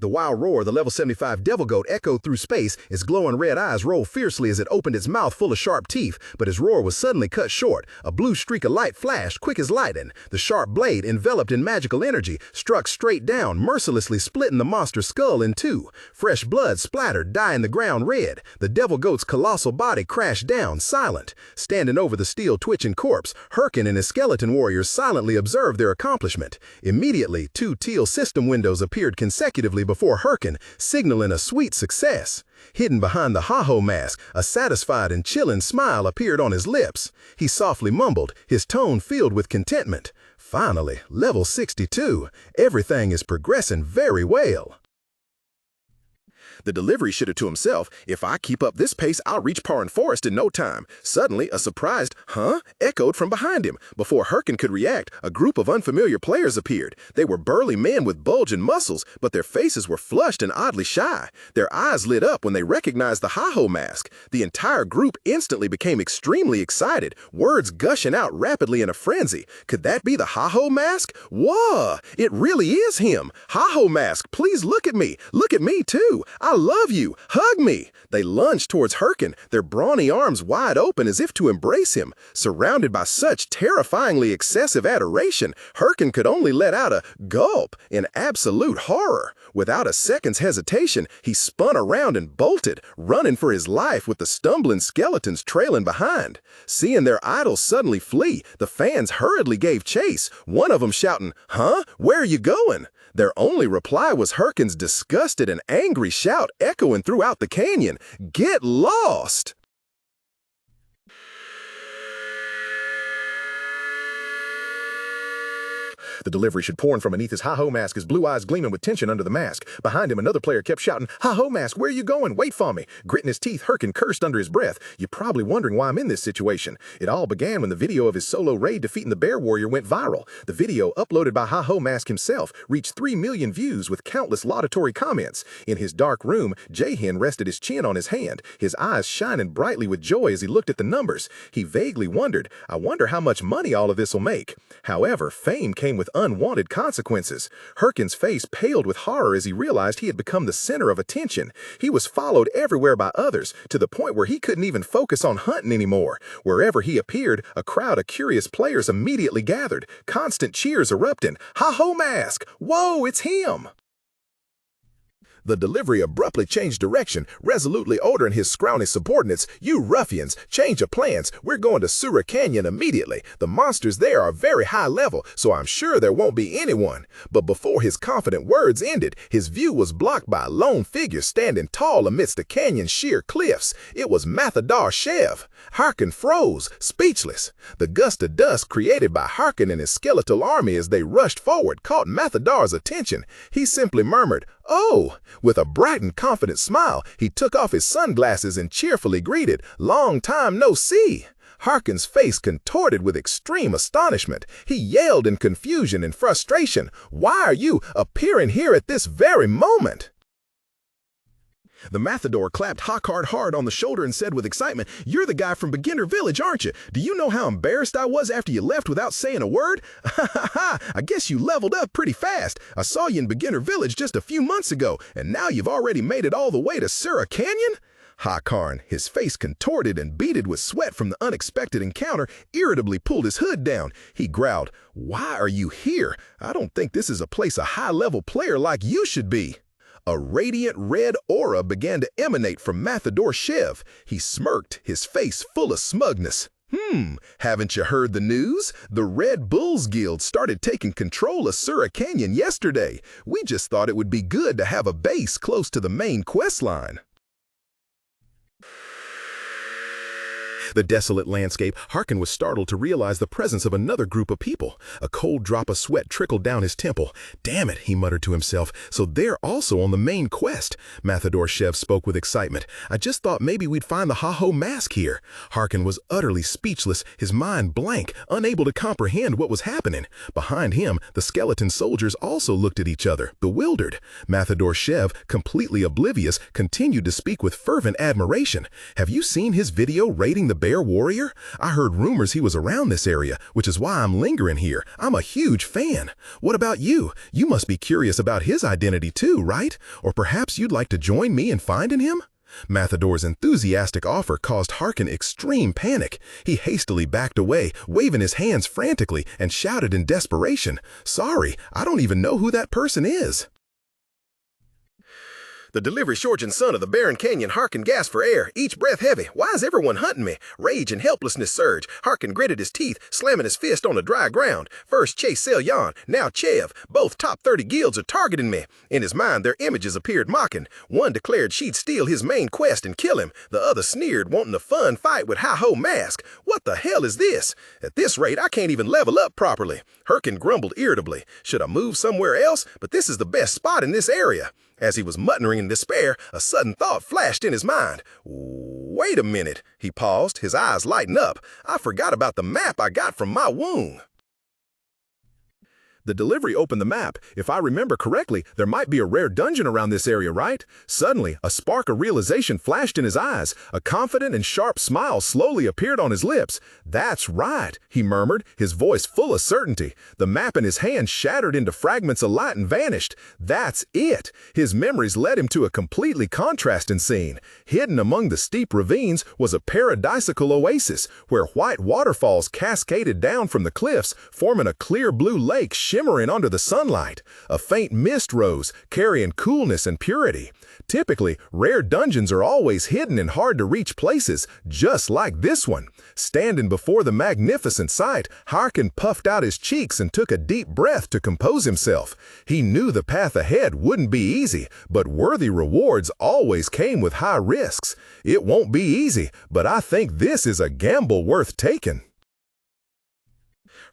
The wild roar of the level 75 devil goat echoed through space, its glowing red eyes rolled fiercely as it opened its mouth full of sharp teeth, but his roar was suddenly cut short. A blue streak of light flashed, quick as lightning. The sharp blade, enveloped in magical energy, struck straight down, mercilessly splitting the monster's skull in two. Fresh blood splattered, dyeing the ground red. The devil goat's colossal body crashed down, silent. Standing over the steel twitching corpse, Hyrkan and his skeleton warriors silently observed their accomplishment. Immediately, two teal system windows appeared consecutively before Hyrkan, signaling a sweet success. Hidden behind the Hahoe Mask, a satisfied and chilling smile appeared on his lips. He softly mumbled, his tone filled with contentment. Finally, level 62. Everything is progressing very well. The delivery shitted to himself, if I keep up this pace, I'll reach Paran Forest in no time. Suddenly, a surprised, huh? Echoed from behind him. Before Hyrkan could react, a group of unfamiliar players appeared. They were burly men with bulging muscles, but their faces were flushed and oddly shy. Their eyes lit up when they recognized the Hahoe Mask. The entire group instantly became extremely excited, words gushing out rapidly in a frenzy. Could that be the Hahoe Mask? Whoa! It really is him! Hahoe Mask, please look at me! Look at me, too! I love you! Hug me! They lunged towards Hyrkan, their brawny arms wide open as if to embrace him. Surrounded by such terrifyingly excessive adoration, Hyrkan could only let out a gulp in absolute horror. Without a second's hesitation, he spun around and bolted, running for his life with the stumbling skeletons trailing behind. Seeing their idols suddenly flee, the fans hurriedly gave chase, one of them shouting, "Huh? Where are you going?" Their only reply was Hyrkan's disgusted and angry shout echoing throughout the canyon, "Get lost!" The delivery should pouring from beneath his Hahoe Mask, his blue eyes gleaming with tension under the mask. Behind him, another player kept shouting, "Hahoe Mask, where are you going? Wait for me!" Gritting his teeth, Hyrkan cursed under his breath. You're probably wondering why I'm in this situation. It all began when the video of his solo raid defeating the bear warrior went viral. The video, uploaded by Hahoe Mask himself, reached 3 million views with countless laudatory comments. In his dark room, Jahin rested his chin on his hand, his eyes shining brightly with joy as he looked at the numbers. He vaguely wondered, I wonder how much money all of this will make. However, fame came with unwanted consequences. Hyrkan's face paled with horror as he realized he had become the center of attention. He was followed everywhere by others, to the point where he couldn't even focus on hunting anymore. Wherever he appeared, a crowd of curious players immediately gathered, constant cheers erupting. "Hahoe Mask! Whoa, it's him!" The delivery abruptly changed direction, resolutely ordering his scrawny subordinates, "You ruffians, change your plans. We're going to Sura Canyon immediately. The monsters there are very high level, so I'm sure there won't be anyone." But before his confident words ended, his view was blocked by a lone figure standing tall amidst the canyon's sheer cliffs. It was Mathador Chev. Hyrkan froze, speechless. The gust of dust created by Hyrkan and his skeletal army as they rushed forward caught Mathador's attention. He simply murmured, "Oh!" With a bright and confident smile, he took off his sunglasses and cheerfully greeted, "Long time no see." Hyrkan's face contorted with extreme astonishment. He yelled in confusion and frustration, "Why are you appearing here at this very moment?" The Mathador clapped Hawkard hard on the shoulder and said with excitement, "You're the guy from Beginner Village, aren't you? Do you know how embarrassed I was after you left without saying a word? Ha ha ha! I guess you leveled up pretty fast. I saw you in Beginner Village just a few months ago, and now you've already made it all the way to Sura Canyon?" Hyrkan, his face contorted and beaded with sweat from the unexpected encounter, irritably pulled his hood down. He growled, "Why are you here? I don't think this is a place a high-level player like you should be." A radiant red aura began to emanate from Mathador Chev. He smirked, his face full of smugness. Haven't you heard the news? The Red Bulls Guild started taking control of Sura Canyon yesterday. We just thought it would be good to have a base close to the main quest line." The desolate landscape, Hyrkan was startled to realize the presence of another group of people. A cold drop of sweat trickled down his temple. "Damn it," he muttered to himself, "so they're also on the main quest." Mathador Chev spoke with excitement. "I just thought maybe we'd find the Hahoe Mask here." Hyrkan was utterly speechless, his mind blank, unable to comprehend what was happening. Behind him, the skeleton soldiers also looked at each other, bewildered. Mathador Chev, completely oblivious, continued to speak with fervent admiration. "Have you seen his video raiding the bear warrior? I heard rumors he was around this area, which is why I'm lingering here. I'm a huge fan. What about you? You must be curious about his identity too, right? Or perhaps you'd like to join me in finding him? Mathador's enthusiastic offer caused Hyrkan extreme panic. He hastily backed away, waving his hands frantically, and shouted in desperation, "Sorry, I don't even know who that person is." The delivery-shortened son of the barren canyon, Hyrkan gasped for air, each breath heavy. Why is everyone hunting me? Rage and helplessness surged. Hyrkan gritted his teeth, slamming his fist on the dry ground. First Chase Salamander, now Chev. Both top 30 guilds are targeting me. In his mind, their images appeared mocking. One declared she'd steal his main quest and kill him. The other sneered, wanting a fun fight with Hahoe Mask. What the hell is this? At this rate, I can't even level up properly. Hyrkan grumbled irritably. Should I move somewhere else? But this is the best spot in this area. As he was muttering in despair, a sudden thought flashed in his mind. Wait a minute. He paused, his eyes lighting up. I forgot about the map I got from my wound. The delivery opened the map. If I remember correctly, there might be a rare dungeon around this area, right? Suddenly, a spark of realization flashed in his eyes. A confident and sharp smile slowly appeared on his lips. "That's right," he murmured, his voice full of certainty. The map in his hand shattered into fragments of light and vanished. That's it. His memories led him to a completely contrasting scene. Hidden among the steep ravines was a paradisical oasis, where white waterfalls cascaded down from the cliffs, forming a clear blue lake shimmering under the sunlight. A faint mist rose, carrying coolness and purity. Typically, rare dungeons are always hidden in hard-to-reach places, just like this one. Standing before the magnificent sight, Hyrkan puffed out his cheeks and took a deep breath to compose himself. He knew the path ahead wouldn't be easy, but worthy rewards always came with high risks. It won't be easy, but I think this is a gamble worth taking.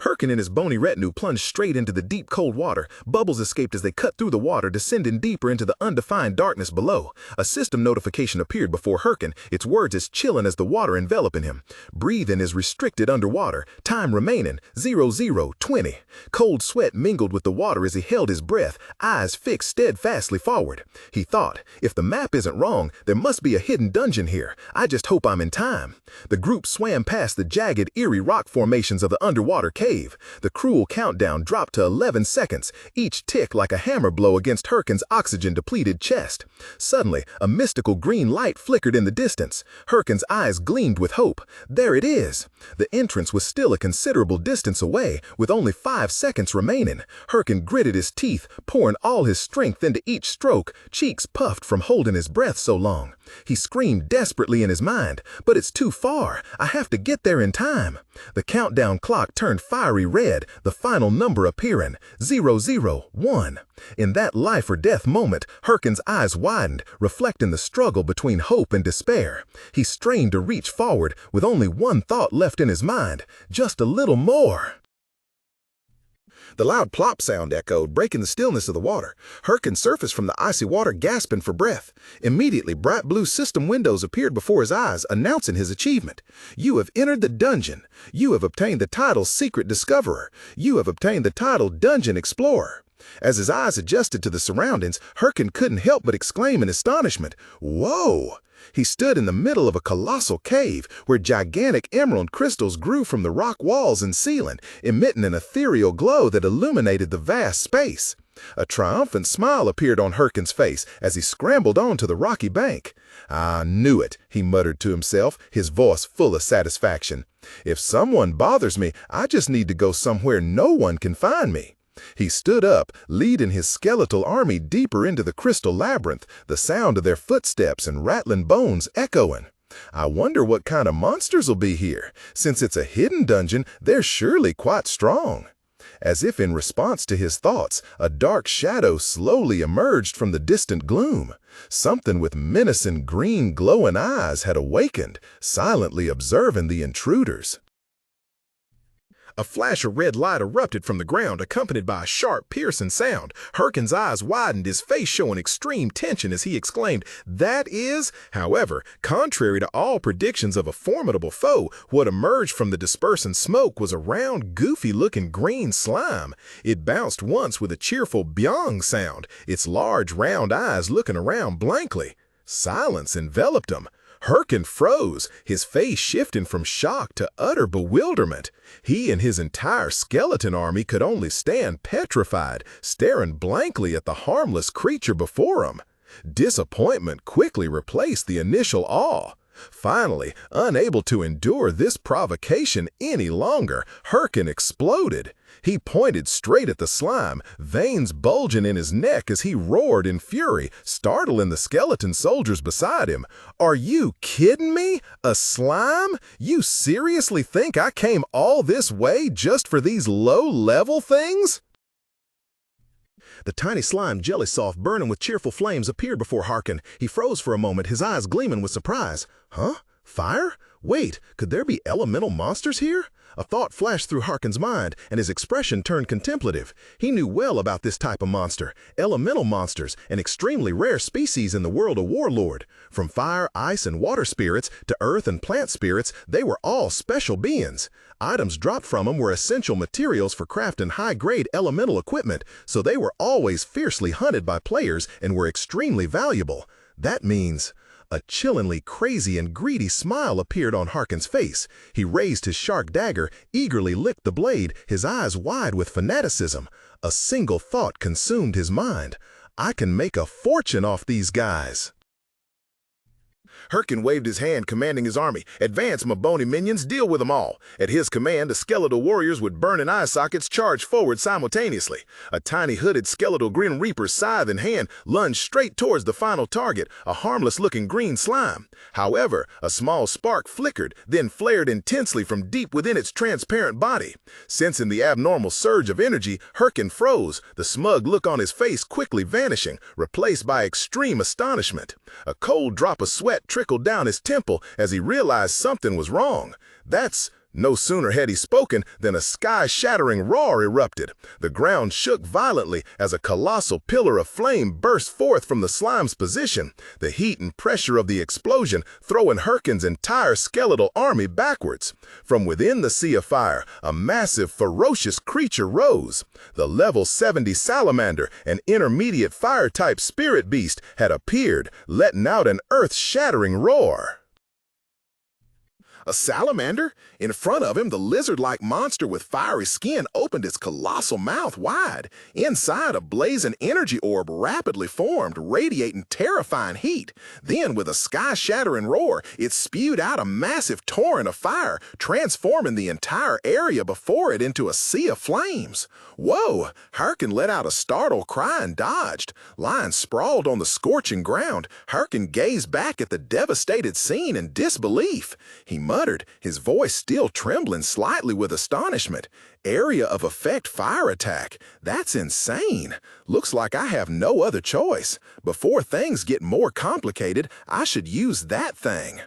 Hyrkan and his bony retinue plunged straight into the deep, cold water. Bubbles escaped as they cut through the water, descending deeper into the undefined darkness below. A system notification appeared before Hyrkan, its words as chilling as the water enveloping him. Breathing is restricted underwater. Time remaining, 00:20. Cold sweat mingled with the water as he held his breath, eyes fixed steadfastly forward. He thought, if the map isn't wrong, there must be a hidden dungeon here. I just hope I'm in time. The group swam past the jagged, eerie rock formations of the underwater cave. The cruel countdown dropped to 11 seconds, each tick like a hammer blow against Hyrkan's oxygen-depleted chest. Suddenly, a mystical green light flickered in the distance. Hyrkan's eyes gleamed with hope. There it is! The entrance was still a considerable distance away, with only 5 seconds remaining. Hyrkan gritted his teeth, pouring all his strength into each stroke, cheeks puffed from holding his breath so long. He screamed desperately in his mind, "But it's too far. I have to get there in time." The countdown clock turned fiery red, the final number appearing, 001. In that life or death moment, Hyrkan's eyes widened, reflecting the struggle between hope and despair. He strained to reach forward, with only one thought left in his mind, just a little more. The loud plop sound echoed, breaking the stillness of the water. Hyrkan surfaced from the icy water, gasping for breath. Immediately, bright blue system windows appeared before his eyes, announcing his achievement. You have entered the dungeon. You have obtained the title Secret Discoverer. You have obtained the title Dungeon Explorer. As his eyes adjusted to the surroundings, Hyrkan couldn't help but exclaim in astonishment, "Whoa!" He stood in the middle of a colossal cave where gigantic emerald crystals grew from the rock walls and ceiling, emitting an ethereal glow that illuminated the vast space. A triumphant smile appeared on Hyrkan's face as he scrambled onto the rocky bank. "I knew it," he muttered to himself, his voice full of satisfaction. "If someone bothers me, I just need to go somewhere no one can find me." He stood up, leading his skeletal army deeper into the crystal labyrinth, the sound of their footsteps and rattling bones echoing. I wonder what kind of monsters will be here. Since it's a hidden dungeon, they're surely quite strong. As if in response to his thoughts, a dark shadow slowly emerged from the distant gloom. Something with menacing green glowing eyes had awakened, silently observing the intruders. A flash of red light erupted from the ground, accompanied by a sharp, piercing sound. Hyrkan's eyes widened, his face showing extreme tension as he exclaimed, "That is..." However, contrary to all predictions of a formidable foe, what emerged from the dispersing smoke was a round, goofy-looking green slime. It bounced once with a cheerful byong sound, its large, round eyes looking around blankly. Silence enveloped him. Hyrkan froze, his face shifting from shock to utter bewilderment. He and his entire skeleton army could only stand petrified, staring blankly at the harmless creature before him. Disappointment quickly replaced the initial awe. Finally, unable to endure this provocation any longer, Hyrkan exploded. He pointed straight at the slime, veins bulging in his neck as he roared in fury, startling the skeleton soldiers beside him. "Are you kidding me? A slime? You seriously think I came all this way just for these low-level things?" The tiny slime jelly soft burning with cheerful flames appeared before Hyrkan. He froze for a moment, his eyes gleaming with surprise. Huh? Fire? Wait, could there be elemental monsters here? A thought flashed through Hyrkan's mind, and his expression turned contemplative. He knew well about this type of monster. Elemental monsters, an extremely rare species in the world of Warlord. From fire, ice, and water spirits to earth and plant spirits, they were all special beings. Items dropped from them were essential materials for crafting high-grade elemental equipment, so they were always fiercely hunted by players and were extremely valuable. That means... A chillingly crazy and greedy smile appeared on Hyrkan's face. He raised his sharp dagger, eagerly licked the blade, his eyes wide with fanaticism. A single thought consumed his mind. I can make a fortune off these guys. Hyrkan waved his hand, commanding his army. "Advance, my bony minions, deal with them all." At his command, the skeletal warriors with burning eye sockets charged forward simultaneously. A tiny hooded skeletal Grim Reaper, scythe in hand, lunged straight towards the final target, a harmless-looking green slime. However, a small spark flickered, then flared intensely from deep within its transparent body. Sensing the abnormal surge of energy, Hyrkan froze, the smug look on his face quickly vanishing, replaced by extreme astonishment. A cold drop of sweat trickled down his temple as he realized something was wrong. No sooner had he spoken than a sky-shattering roar erupted. The ground shook violently as a colossal pillar of flame burst forth from the slime's position, the heat and pressure of the explosion throwing Hyrkan's entire skeletal army backwards. From within the sea of fire, a massive, ferocious creature rose. The level 70 Salamander, an intermediate fire-type spirit beast, had appeared, letting out an earth-shattering roar. A salamander? In front of him, the lizard-like monster with fiery skin opened its colossal mouth wide. Inside, a blazing energy orb rapidly formed, radiating terrifying heat. Then, with a sky-shattering roar, it spewed out a massive torrent of fire, transforming the entire area before it into a sea of flames. Whoa! Hyrkan let out a startled cry and dodged. Lying sprawled on the scorching ground, Hyrkan gazed back at the devastated scene in disbelief. He muttered, his voice still trembling slightly with astonishment. Area of effect fire attack. That's insane. Looks like I have no other choice. Before things get more complicated, I should use that thing.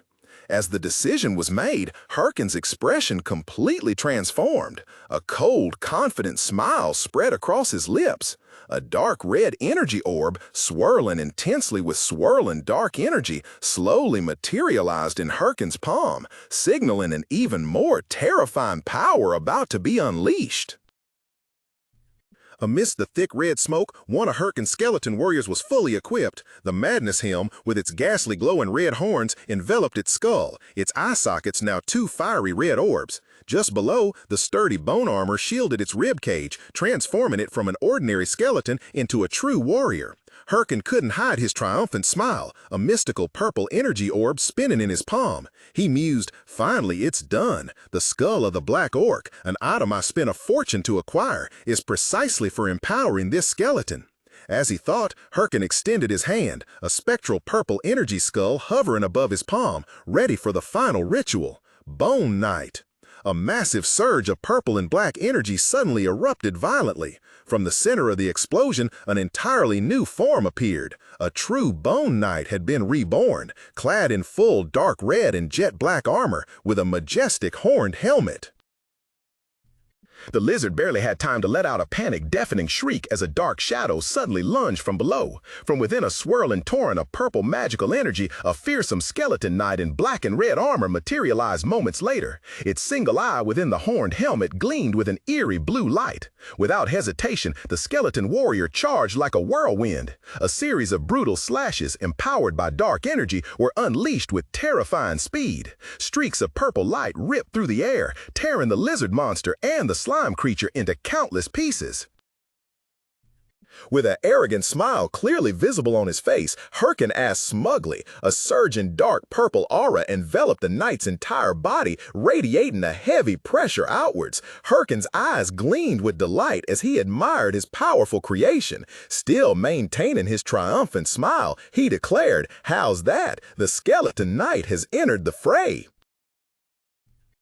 As the decision was made, Hyrkan's expression completely transformed. A cold, confident smile spread across his lips. A dark red energy orb, swirling intensely with swirling dark energy, slowly materialized in Hyrkan's palm, signaling an even more terrifying power about to be unleashed. Amidst the thick red smoke, one of Hyrkan's skeleton warriors was fully equipped. The madness helm, with its ghastly glowing red horns, enveloped its skull, its eye sockets now two fiery red orbs. Just below, the sturdy bone armor shielded its rib cage, transforming it from an ordinary skeleton into a true warrior. Hyrkan couldn't hide his triumphant smile, a mystical purple energy orb spinning in his palm. He mused, finally it's done. The skull of the Black Orc, an item I spent a fortune to acquire, is precisely for empowering this skeleton. As he thought, Hyrkan extended his hand, a spectral purple energy skull hovering above his palm, ready for the final ritual. Bone Night. A massive surge of purple and black energy suddenly erupted violently. From the center of the explosion, an entirely new form appeared. A true Bone Knight had been reborn, clad in full dark red and jet black armor, with a majestic horned helmet. The lizard barely had time to let out a panic-deafening shriek as a dark shadow suddenly lunged from below. From within a swirling torrent of purple magical energy, a fearsome skeleton knight in black and red armor materialized moments later. Its single eye within the horned helmet gleamed with an eerie blue light. Without hesitation, the skeleton warrior charged like a whirlwind. A series of brutal slashes, empowered by dark energy, were unleashed with terrifying speed. Streaks of purple light ripped through the air, tearing the lizard monster and the slime creature into countless pieces. With an arrogant smile clearly visible on his face, Hyrkan asked smugly. A surging dark purple aura enveloped the knight's entire body, radiating a heavy pressure outwards. Hyrkan's eyes gleamed with delight as he admired his powerful creation. Still maintaining his triumphant smile, he declared, "How's that? The skeleton knight has entered the fray."